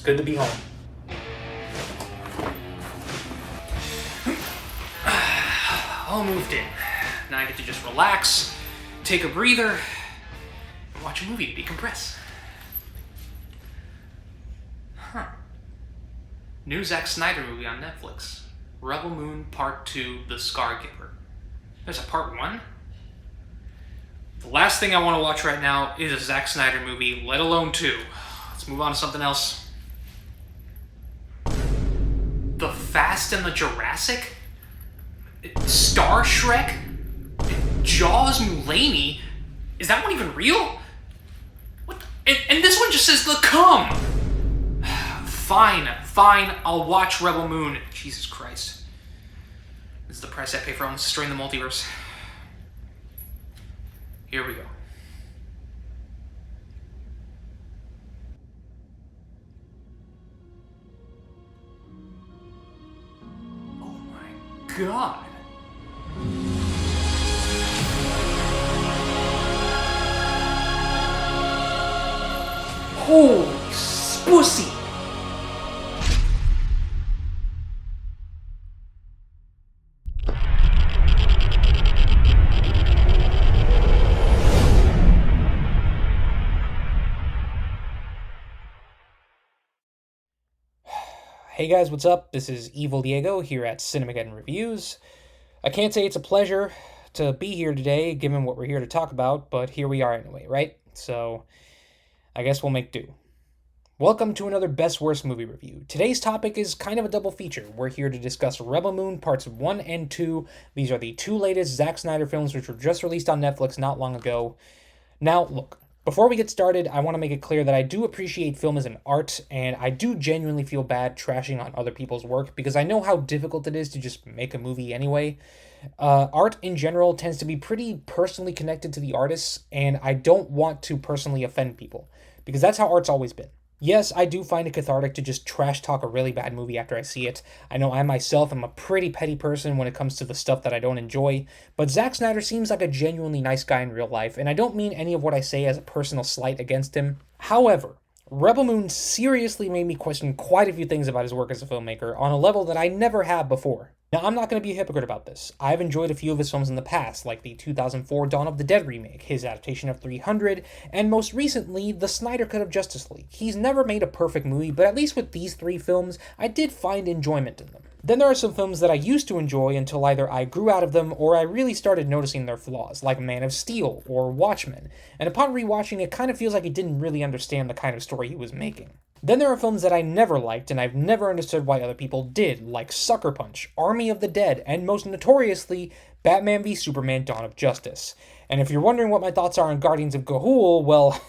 good to be home. All moved in. Now I get to just relax, take a breather, and watch a movie to decompress. New Zack Snyder movie on Netflix. Rebel Moon Part 2, The Scargiver. There's a Part 1? The last thing I want to watch right now is a Zack Snyder movie, let alone 2. Let's move on to something else. The Fast and the Jurassic? Star Shrek? Jaws Mulaney? Is that one even real? What the? And this one just says The Come! Fine, I'll watch Rebel Moon. Jesus Christ. This is the price I pay for almost destroying the multiverse. Here we go. Oh my god. Holy Spussy! Hey guys, what's up? This is Evil Diego here at Cinemageddon Reviews. I can't say it's a pleasure to be here today, given what we're here to talk about, but here we are anyway, right? So, I guess we'll make do. Welcome to another Best Worst Movie Review. Today's topic is kind of a double feature. We're here to discuss Rebel Moon Parts 1 and 2. These are the two latest Zack Snyder films which were just released on Netflix not long ago. Now, look. Before we get started, I want to make it clear that I do appreciate film as an art, and I do genuinely feel bad trashing on other people's work, because I know how difficult it is to just make a movie anyway. Art in general tends to be pretty personally connected to the artists, and I don't want to personally offend people, because that's how art's always been. Yes, I do find it cathartic to just trash talk a really bad movie after I see it. I know I myself am a pretty petty person when it comes to the stuff that I don't enjoy, but Zack Snyder seems like a genuinely nice guy in real life, and I don't mean any of what I say as a personal slight against him. However, Rebel Moon seriously made me question quite a few things about his work as a filmmaker on a level that I never have before. Now, I'm not going to be a hypocrite about this. I've enjoyed a few of his films in the past, like the 2004 Dawn of the Dead remake, his adaptation of 300, and most recently, the Snyder Cut of Justice League. He's never made a perfect movie, but at least with these three films, I did find enjoyment in them. Then there are some films that I used to enjoy until either I grew out of them or I really started noticing their flaws, like Man of Steel or Watchmen, and upon rewatching it kind of feels like he didn't really understand the kind of story he was making. Then there are films that I never liked and I've never understood why other people did, like Sucker Punch, Army of the Dead, and most notoriously, Batman v Superman Dawn of Justice. And if you're wondering what my thoughts are on Guardians of Ga'Hoole, well,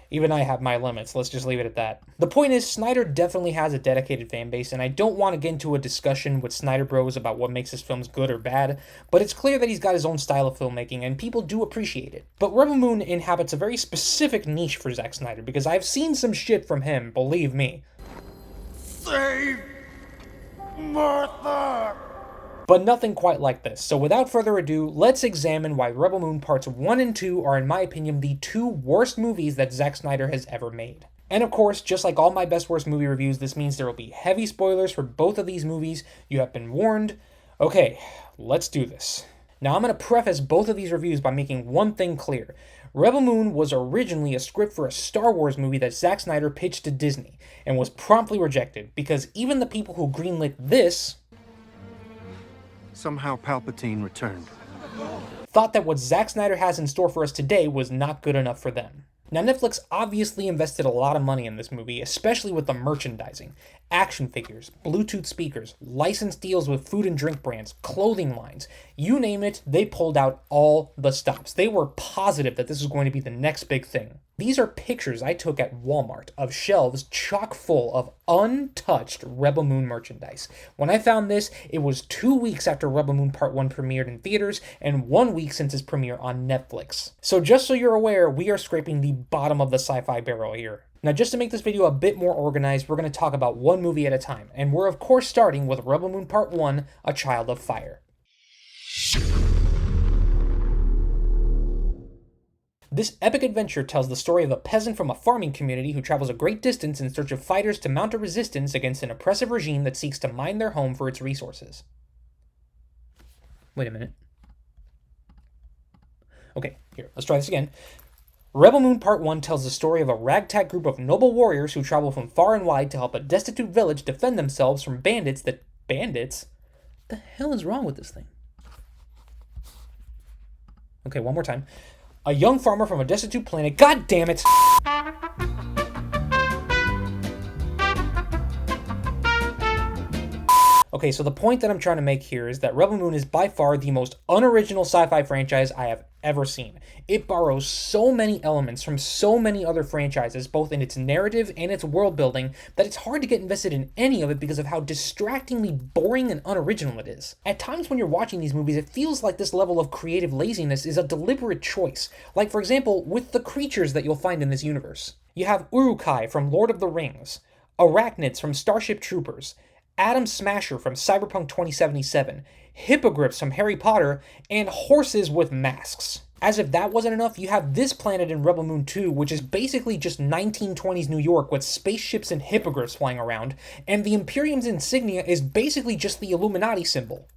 even I have my limits, let's just leave it at that. The point is, Snyder definitely has a dedicated fan base, and I don't want to get into a discussion with Snyder Bros about what makes his films good or bad, but it's clear that he's got his own style of filmmaking, and people do appreciate it. But Rebel Moon inhabits a very specific niche for Zack Snyder, because I've seen some shit from him, believe me. Save Martha! But nothing quite like this, so without further ado, let's examine why Rebel Moon Parts 1 and 2 are in my opinion the two worst movies that Zack Snyder has ever made. And of course, just like all my best worst movie reviews, this means there will be heavy spoilers for both of these movies. You have been warned. Okay, let's do this. Now I'm going to preface both of these reviews by making one thing clear. Rebel Moon was originally a script for a Star Wars movie that Zack Snyder pitched to Disney, and was promptly rejected, because even the people who greenlit this Somehow Palpatine returned. thought that what Zack Snyder has in store for us today was not good enough for them. Now, Netflix obviously invested a lot of money in this movie, especially with the merchandising. Action figures, Bluetooth speakers, licensed deals with food and drink brands, clothing lines. You name it, they pulled out all the stops. They were positive that this was going to be the next big thing. These are pictures I took at Walmart of shelves chock full of untouched Rebel Moon merchandise. When I found this, it was 2 weeks after Rebel Moon Part 1 premiered in theaters and 1 week since its premiere on Netflix. So just so you're aware, we are scraping the bottom of the sci-fi barrel here. Now, just to make this video a bit more organized, we're going to talk about one movie at a time, and we're of course starting with Rebel Moon Part 1, A Child of Fire. This epic adventure tells the story of a peasant from a farming community who travels a great distance in search of fighters to mount a resistance against an oppressive regime that seeks to mine their home for its resources. Wait a minute. Okay, here, let's try this again. Rebel Moon Part 1 tells the story of a ragtag group of noble warriors who travel from far and wide to help a destitute village defend themselves from bandits that... Bandits? What the hell is wrong with this thing? Okay, one more time. A young farmer from a destitute planet... God damn it! Okay, so the point that I'm trying to make here is that Rebel Moon is by far the most unoriginal sci-fi franchise I have ever seen. It borrows so many elements from so many other franchises, both in its narrative and its world building, that it's hard to get invested in any of it because of how distractingly boring and unoriginal it is. At times when you're watching these movies, it feels like this level of creative laziness is a deliberate choice. Like, for example, with the creatures that you'll find in this universe. You have Uruk-hai from Lord of the Rings, arachnids from Starship Troopers, Atom Smasher from Cyberpunk 2077, hippogriffs from Harry Potter, and horses with masks. As if that wasn't enough, you have this planet in Rebel Moon 2, which is basically just 1920s New York with spaceships and hippogriffs flying around, and the Imperium's insignia is basically just the Illuminati symbol.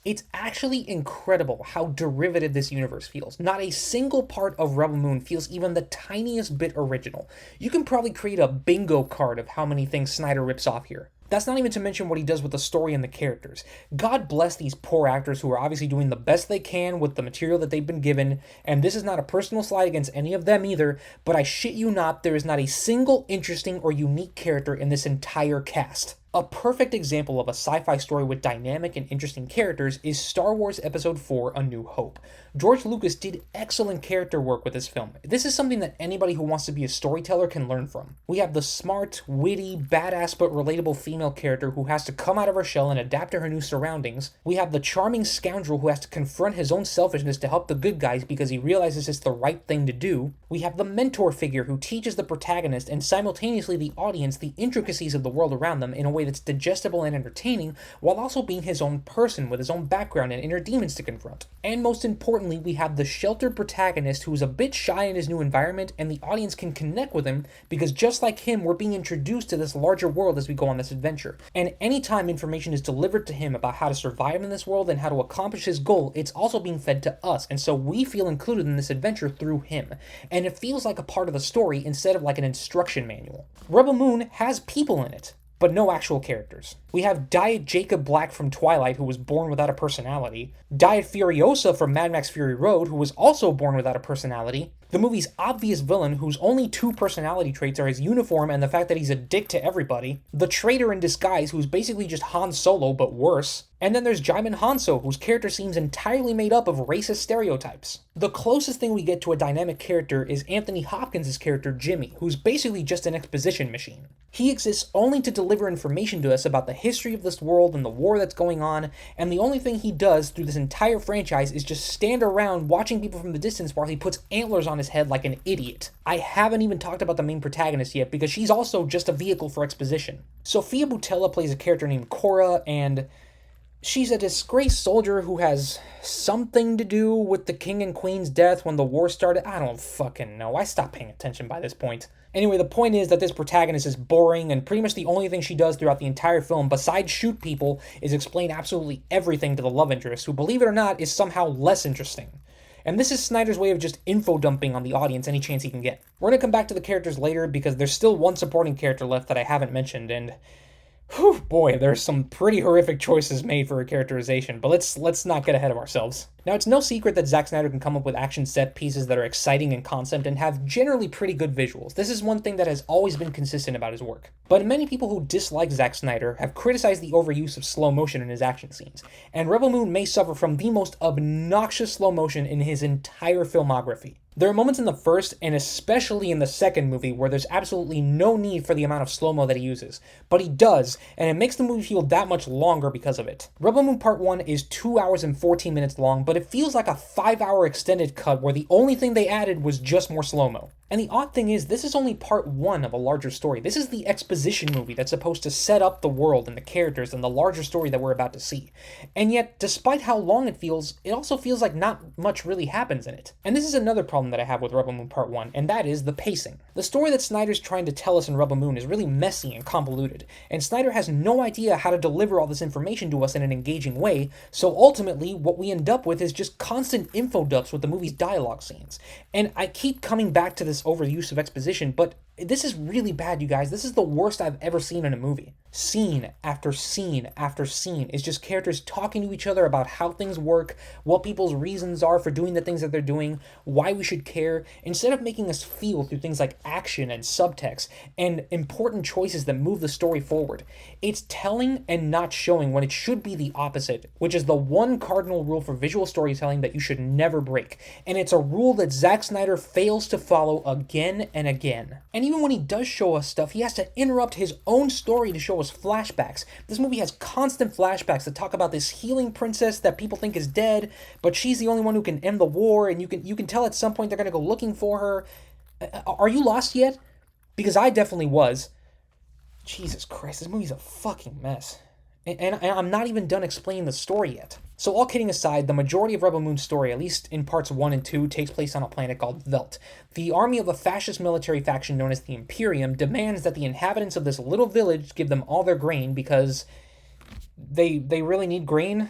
It's actually incredible how derivative this universe feels. Not a single part of Rebel Moon feels even the tiniest bit original. You can probably create a bingo card of how many things Snyder rips off here. That's not even to mention what he does with the story and the characters. God bless these poor actors who are obviously doing the best they can with the material that they've been given, and this is not a personal slight against any of them either, but I shit you not, there is not a single interesting or unique character in this entire cast. A perfect example of a sci-fi story with dynamic and interesting characters is Star Wars Episode 4: A New Hope. George Lucas did excellent character work with this film. This is something that anybody who wants to be a storyteller can learn from. We have the smart, witty, badass but relatable female character who has to come out of her shell and adapt to her new surroundings. We have the charming scoundrel who has to confront his own selfishness to help the good guys because he realizes it's the right thing to do. We have the mentor figure who teaches the protagonist and simultaneously the audience the intricacies of the world around them in a way that's digestible and entertaining, while also being his own person with his own background and inner demons to confront. And most importantly, we have the sheltered protagonist who is a bit shy in his new environment, and the audience can connect with him because just like him, we're being introduced to this larger world as we go on this adventure. And anytime information is delivered to him about how to survive in this world and how to accomplish his goal, it's also being fed to us, and so we feel included in this adventure through him. And it feels like a part of the story instead of like an instruction manual. Rebel Moon has people in it, but no actual characters. We have Diet Jacob Black from Twilight, who was born without a personality, Diet Furiosa from Mad Max Fury Road, who was also born without a personality, the movie's obvious villain, whose only two personality traits are his uniform and the fact that he's a dick to everybody, the traitor in disguise, who's basically just Han Solo but worse, and then there's Jaimin Hanso, whose character seems entirely made up of racist stereotypes. The closest thing we get to a dynamic character is Anthony Hopkins' character Jimmy, who's basically just an exposition machine. He exists only to deliver information to us about the history of this world and the war that's going on, and the only thing he does through this entire franchise is just stand around watching people from the distance while he puts antlers on his head like an idiot. I haven't even talked about the main protagonist yet because she's also just a vehicle for exposition. Sophia Boutella plays a character named Cora, and she's a disgraced soldier who has something to do with the king and queen's death when the war started. I don't fucking know. I stopped paying attention by this point. Anyway, the point is that this protagonist is boring, and pretty much the only thing she does throughout the entire film, besides shoot people, is explain absolutely everything to the love interest, who, believe it or not, is somehow less interesting. And this is Snyder's way of just info dumping on the audience any chance he can get. We're going to come back to the characters later because there's still one supporting character left that I haven't mentioned, and whew, boy, there's some pretty horrific choices made for a characterization, but let's not get ahead of ourselves. Now, it's no secret that Zack Snyder can come up with action set pieces that are exciting in concept and have generally pretty good visuals. This is one thing that has always been consistent about his work. But many people who dislike Zack Snyder have criticized the overuse of slow motion in his action scenes, and Rebel Moon may suffer from the most obnoxious slow motion in his entire filmography. There are moments in the first, and especially in the second movie, where there's absolutely no need for the amount of slow-mo that he uses. But he does, and it makes the movie feel that much longer because of it. Rebel Moon Part 1 is 2 hours and 14 minutes long, but it feels like a 5-hour extended cut where the only thing they added was just more slow-mo. And the odd thing is, this is only part one of a larger story. This is the exposition movie that's supposed to set up the world and the characters and the larger story that we're about to see. And yet, despite how long it feels, it also feels like not much really happens in it. And this is another problem that I have with Rebel Moon Part 1, and that is the pacing. The story that Snyder's trying to tell us in Rebel Moon is really messy and convoluted, and Snyder has no idea how to deliver all this information to us in an engaging way, so ultimately, what we end up with is just constant info dumps with the movie's dialogue scenes. And I keep coming back to this overuse of exposition, but this is really bad, you guys. This is the worst I've ever seen in a movie. Scene after scene after scene is just characters talking to each other about how things work, what people's reasons are for doing the things that they're doing, why we should care, instead of making us feel through things like action and subtext and important choices that move the story forward. It's telling and not showing when it should be the opposite, which is the one cardinal rule for visual storytelling that you should never break. And it's a rule that Zack Snyder fails to follow again and again. And even when he does show us stuff, he has to interrupt his own story to show us flashbacks. This movie has constant flashbacks that talk about this healing princess that people think is dead, but she's the only one who can end the war, and you can tell at some point they're going to go looking for her. Are you lost yet? Because I definitely was. Jesus Christ, this movie's a fucking mess. And I'm not even done explaining the story yet. So all kidding aside, the majority of Rebel Moon's story, at least in parts 1 and 2, takes place on a planet called Velt. The army of a fascist military faction known as the Imperium demands that the inhabitants of this little village give them all their grain because they really need grain.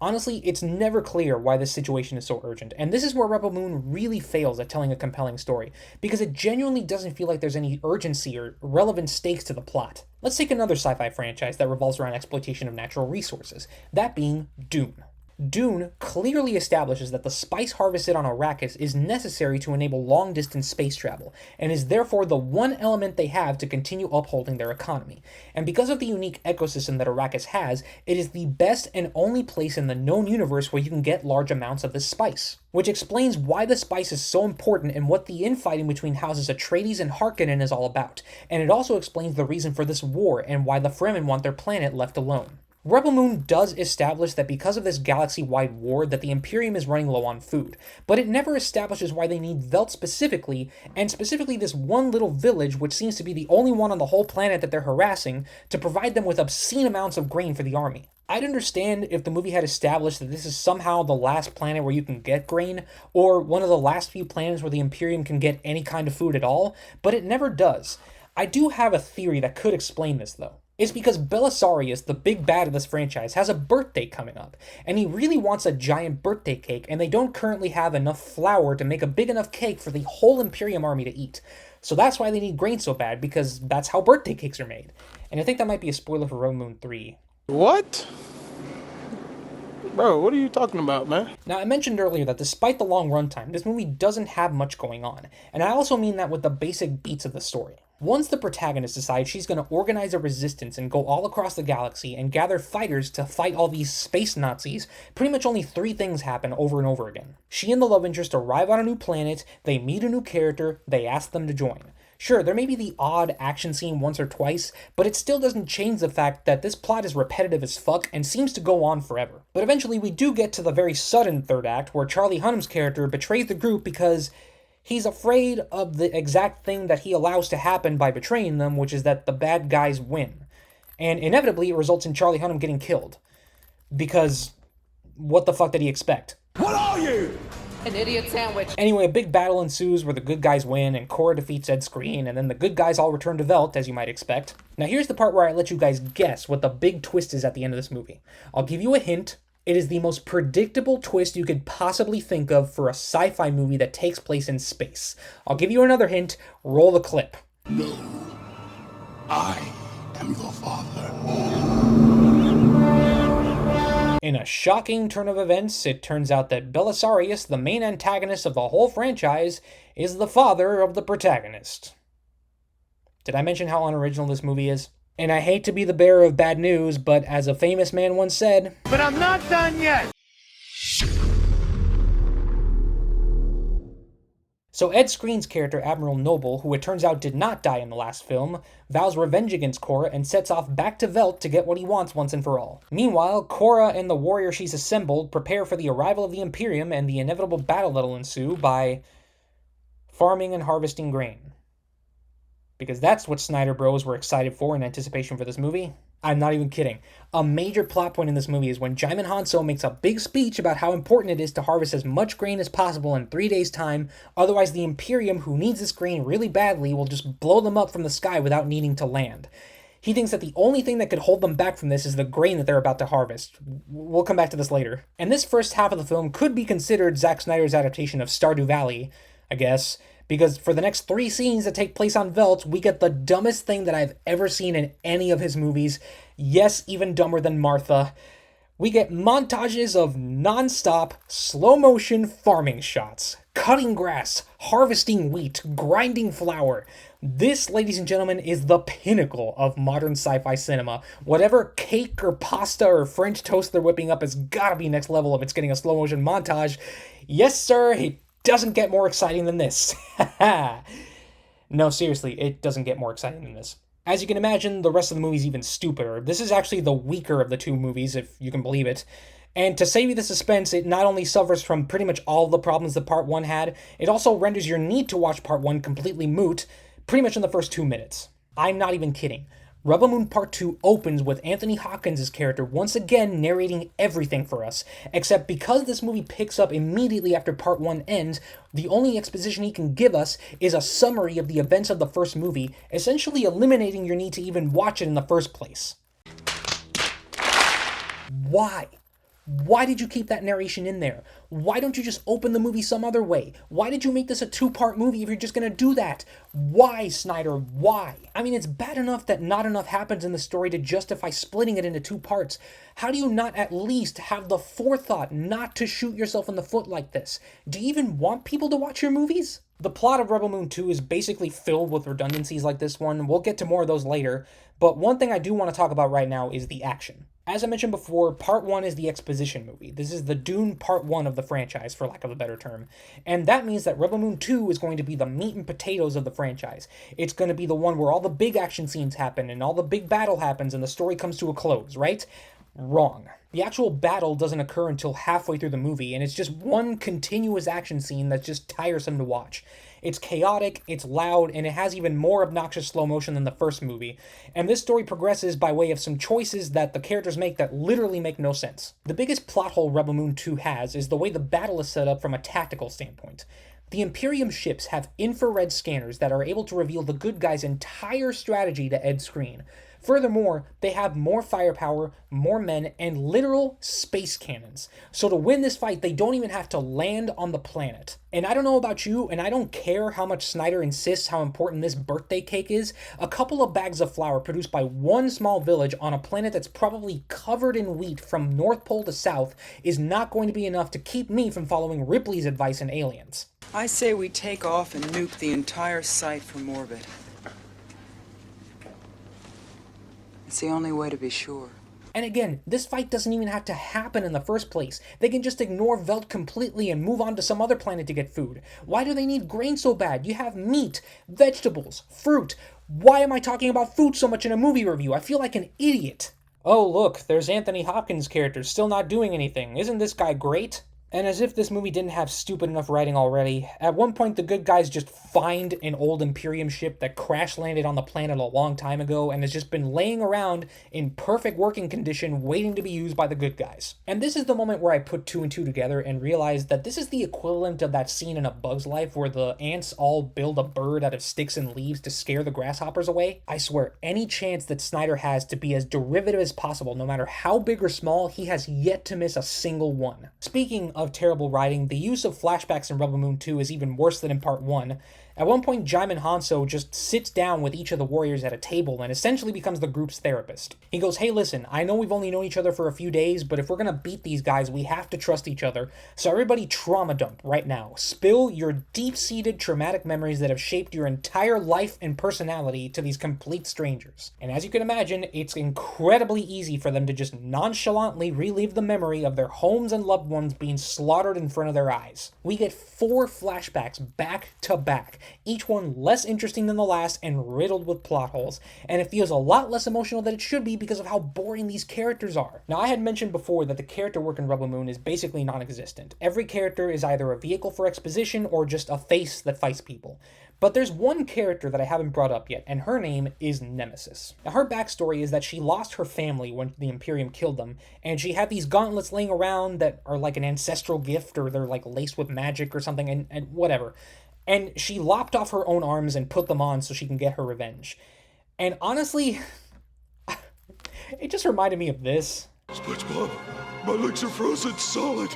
Honestly, it's never clear why this situation is so urgent, and this is where Rebel Moon really fails at telling a compelling story, because it genuinely doesn't feel like there's any urgency or relevant stakes to the plot. Let's take another sci-fi franchise that revolves around exploitation of natural resources, that being Dune. Dune clearly establishes that the spice harvested on Arrakis is necessary to enable long-distance space travel, and is therefore the one element they have to continue upholding their economy. And because of the unique ecosystem that Arrakis has, it is the best and only place in the known universe where you can get large amounts of this spice. Which explains why the spice is so important and what the infighting between houses Atreides and Harkonnen is all about, and it also explains the reason for this war and why the Fremen want their planet left alone. Rebel Moon does establish that because of this galaxy-wide war that the Imperium is running low on food, but it never establishes why they need Velt specifically, and specifically this one little village, which seems to be the only one on the whole planet that they're harassing, to provide them with obscene amounts of grain for the army. I'd understand if the movie had established that this is somehow the last planet where you can get grain, or one of the last few planets where the Imperium can get any kind of food at all, but it never does. I do have a theory that could explain this, though. It's because Belisarius, the big bad of this franchise, has a birthday coming up, and he really wants a giant birthday cake, and they don't currently have enough flour to make a big enough cake for the whole Imperium army to eat. So that's why they need grain so bad, because that's how birthday cakes are made. And I think that might be a spoiler for Rebel Moon 3. What? Bro, what are you talking about, man? Now, I mentioned earlier that despite the long runtime, this movie doesn't have much going on, and I also mean that with the basic beats of the story. Once the protagonist decides she's going to organize a resistance and go all across the galaxy and gather fighters to fight all these space Nazis, pretty much only 3 things happen over and over again. She and the love interest arrive on a new planet, they meet a new character, they ask them to join. Sure, there may be the odd action scene once or twice, but it still doesn't change the fact that this plot is repetitive as fuck and seems to go on forever. But eventually we do get to the very sudden third act where Charlie Hunnam's character betrays the group because he's afraid of the exact thing that he allows to happen by betraying them, which is that the bad guys win. And inevitably it results in Charlie Hunnam getting killed. Because what the fuck did he expect? What are you? An idiot sandwich. Anyway, a big battle ensues where the good guys win, and Cora defeats Ed Skrein, and then the good guys all return to Velt, as you might expect. Now here's the part where I let you guys guess what the big twist is at the end of this movie. I'll give you a hint. It is the most predictable twist you could possibly think of for a sci-fi movie that takes place in space. I'll give you another hint. Roll the clip. No. I am your father. In a shocking turn of events, it turns out that Belisarius, the main antagonist of the whole franchise, is the father of the protagonist. Did I mention how unoriginal this movie is? And I hate to be the bearer of bad news, but as a famous man once said, But I'm not done yet. So Ed Skrein's character, Admiral Noble, who it turns out did not die in the last film, vows revenge against Cora and sets off back to Velt to get what he wants once and for all. Meanwhile, Cora and the warrior she's assembled prepare for the arrival of the Imperium and the inevitable battle that'll ensue by farming and harvesting grain. Because that's what Snyder Bros were excited for in anticipation for this movie. I'm not even kidding. A major plot point in this movie is when Jaimin Hanso makes a big speech about how important it is to harvest as much grain as possible in 3 days' time, otherwise the Imperium, who needs this grain really badly, will just blow them up from the sky without needing to land. He thinks that the only thing that could hold them back from this is the grain that they're about to harvest. We'll come back to this later. And this first half of the film could be considered Zack Snyder's adaptation of Stardew Valley, I guess, because for the next 3 scenes that take place on Veldt, we get the dumbest thing that I've ever seen in any of his movies. Yes, even dumber than Martha. We get montages of non-stop, slow-motion farming shots. Cutting grass, harvesting wheat, grinding flour. This, ladies and gentlemen, is the pinnacle of modern sci-fi cinema. Whatever cake or pasta or French toast they're whipping up has gotta be next level if it's getting a slow-motion montage. Yes, sir, it doesn't get more exciting than this. No, seriously, it doesn't get more exciting than this. As you can imagine, the rest of the movie's even stupider. This is actually the weaker of the 2 movies, if you can believe it. And to save you the suspense, it not only suffers from pretty much all the problems that Part 1 had, it also renders your need to watch Part 1 completely moot, pretty much in the first 2 minutes. I'm not even kidding. Rebel Moon Part 2 opens with Anthony Hopkins' character once again narrating everything for us, except because this movie picks up immediately after Part 1 ends, the only exposition he can give us is a summary of the events of the first movie, essentially eliminating your need to even watch it in the first place. Why? Why did you keep that narration in there? Why don't you just open the movie some other way? Why did you make this a 2-part movie if you're just gonna do that? Why, Snyder? Why? I mean, it's bad enough that not enough happens in the story to justify splitting it into 2 parts. How do you not at least have the forethought not to shoot yourself in the foot like this? Do you even want people to watch your movies? The plot of Rebel Moon 2 is basically filled with redundancies like this one. We'll get to more of those later, but one thing I do want to talk about right now is the action. As I mentioned before, Part 1 is the exposition movie. This is the Dune Part 1 of the franchise, for lack of a better term. And that means that Rebel Moon 2 is going to be the meat and potatoes of the franchise. It's going to be the one where all the big action scenes happen and all the big battle happens and the story comes to a close, right? Wrong. The actual battle doesn't occur until halfway through the movie, and it's just one continuous action scene that's just tiresome to watch. It's chaotic, it's loud, and it has even more obnoxious slow motion than the first movie. And this story progresses by way of some choices that the characters make that literally make no sense. The biggest plot hole Rebel Moon 2 has is the way the battle is set up from a tactical standpoint. The Imperium ships have infrared scanners that are able to reveal the good guys' entire strategy to Ed screen. Furthermore, they have more firepower, more men, and literal space cannons. So to win this fight, they don't even have to land on the planet. And I don't know about you, and I don't care how much Snyder insists how important this birthday cake is, a couple of bags of flour produced by one small village on a planet that's probably covered in wheat from North Pole to South is not going to be enough to keep me from following Ripley's advice in Aliens. I say we take off and nuke the entire site from orbit. It's the only way to be sure. And again, this fight doesn't even have to happen in the first place. They can just ignore Veldt completely and move on to some other planet to get food. Why do they need grain so bad? You have meat, vegetables, fruit. Why am I talking about food so much in a movie review? I feel like an idiot. Oh look, there's Anthony Hopkins' character still not doing anything. Isn't this guy great? And as if this movie didn't have stupid enough writing already, at one point the good guys just find an old Imperium ship that crash landed on the planet a long time ago and has just been laying around in perfect working condition waiting to be used by the good guys. And this is the moment where I put 2 and 2 together and realized that this is the equivalent of that scene in A Bug's Life where the ants all build a bird out of sticks and leaves to scare the grasshoppers away. I swear, any chance that Snyder has to be as derivative as possible, no matter how big or small, he has yet to miss a single one. Speaking of terrible writing, the use of flashbacks in Rebel Moon 2 is even worse than in Part 1. At one point, Jaimin Hanso just sits down with each of the warriors at a table and essentially becomes the group's therapist. He goes, hey listen, I know we've only known each other for a few days, but if we're gonna beat these guys, we have to trust each other. So everybody trauma dump right now. Spill your deep-seated traumatic memories that have shaped your entire life and personality to these complete strangers. And as you can imagine, it's incredibly easy for them to just nonchalantly relive the memory of their homes and loved ones being slaughtered in front of their eyes. We get 4 flashbacks back to back, each one less interesting than the last and riddled with plot holes, and it feels a lot less emotional than it should be because of how boring these characters are. Now, I had mentioned before that the character work in Rebel Moon is basically non-existent. Every character is either a vehicle for exposition or just a face that fights people. But there's one character that I haven't brought up yet, and her name is Nemesis. Now, her backstory is that she lost her family when the Imperium killed them, and she had these gauntlets laying around that are like an ancestral gift, or they're like laced with magic or something, and whatever. And she lopped off her own arms and put them on so she can get her revenge. And honestly, it just reminded me of this. SpongeBob, my legs are frozen solid.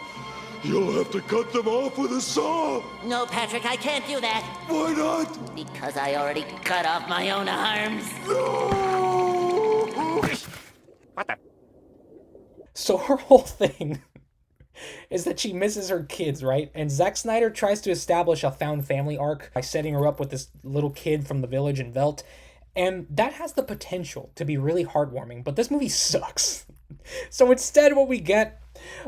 You'll have to cut them off with a saw. No, Patrick, I can't do that. Why not? Because I already cut off my own arms. No! What the? So her whole thing is that she misses her kids, right? And Zack Snyder tries to establish a found family arc by setting her up with this little kid from the village in Velt. And that has the potential to be really heartwarming, but this movie sucks. So instead, what we get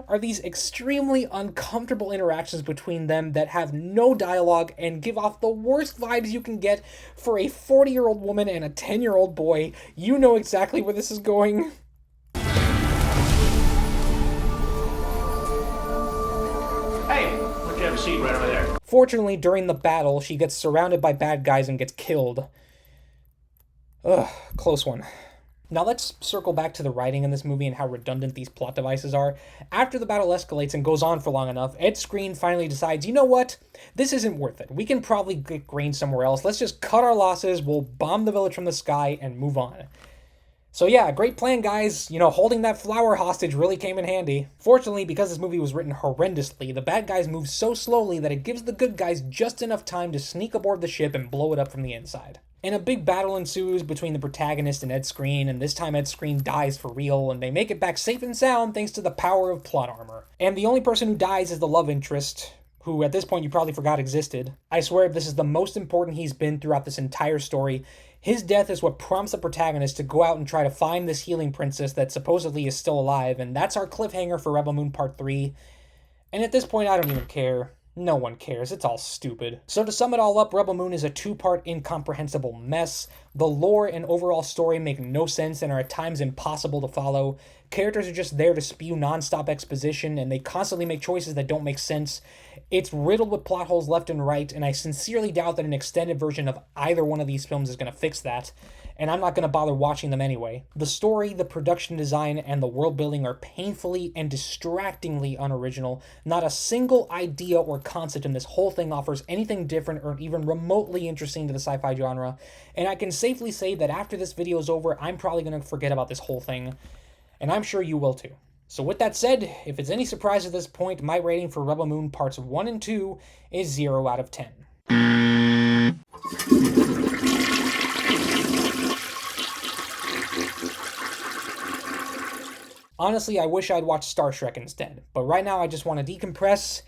are these extremely uncomfortable interactions between them that have no dialogue and give off the worst vibes you can get for a 40-year-old woman and a 10-year-old boy. You know exactly where this is going. Hey, look, you have a seat right over there. Fortunately, during the battle, she gets surrounded by bad guys and gets killed. Ugh, close one. Now let's circle back to the writing in this movie and how redundant these plot devices are. After the battle escalates and goes on for long enough, Ed Skrein finally decides, you know what? This isn't worth it. We can probably get grain somewhere else. Let's just cut our losses, we'll bomb the village from the sky, and move on. So yeah, great plan, guys. You know, holding that flower hostage really came in handy. Fortunately, because this movie was written horrendously, the bad guys move so slowly that it gives the good guys just enough time to sneak aboard the ship and blow it up from the inside. And a big battle ensues between the protagonist and Ed Skrein, and this time Ed Skrein dies for real, and they make it back safe and sound thanks to the power of plot armor. And the only person who dies is the love interest, who at this point you probably forgot existed. I swear this is the most important he's been throughout this entire story. His death is what prompts the protagonist to go out and try to find this healing princess that supposedly is still alive, and that's our cliffhanger for Rebel Moon Part 3. And at this point, I don't even care. No one cares, it's all stupid. So to sum it all up, Rebel Moon is a two-part incomprehensible mess. The lore and overall story make no sense and are at times impossible to follow. Characters are just there to spew non-stop exposition, and they constantly make choices that don't make sense. It's riddled with plot holes left and right, and I sincerely doubt that an extended version of either one of these films is going to fix that. And I'm not going to bother watching them anyway. The story, the production design, and the world building are painfully and distractingly unoriginal. Not a single idea or concept in this whole thing offers anything different or even remotely interesting to the sci-fi genre. And I can safely say that after this video is over, I'm probably going to forget about this whole thing. And I'm sure you will too. So with that said, if it's any surprise at this point, my rating for Rebel Moon Parts 1 and 2 is 0 out of 10. Honestly, I wish I'd watched Star Trek instead, but right now I just want to decompress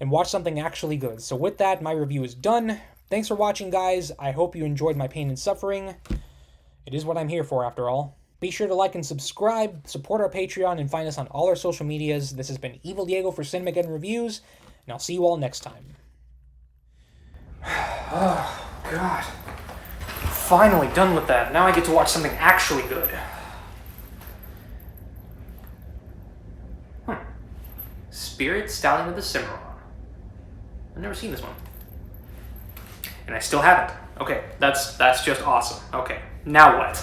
and watch something actually good. So with that, my review is done. Thanks for watching, guys. I hope you enjoyed my pain and suffering. It is what I'm here for, after all. Be sure to like and subscribe, support our Patreon, and find us on all our social medias. This has been Evil Diego for Cinemageddon Reviews, and I'll see you all next time. Oh, God. Finally done with that. Now I get to watch something actually good. Spirit Stallion of the Cimarron. I've never seen this one. And I still haven't. Okay, that's just awesome. Okay, now what?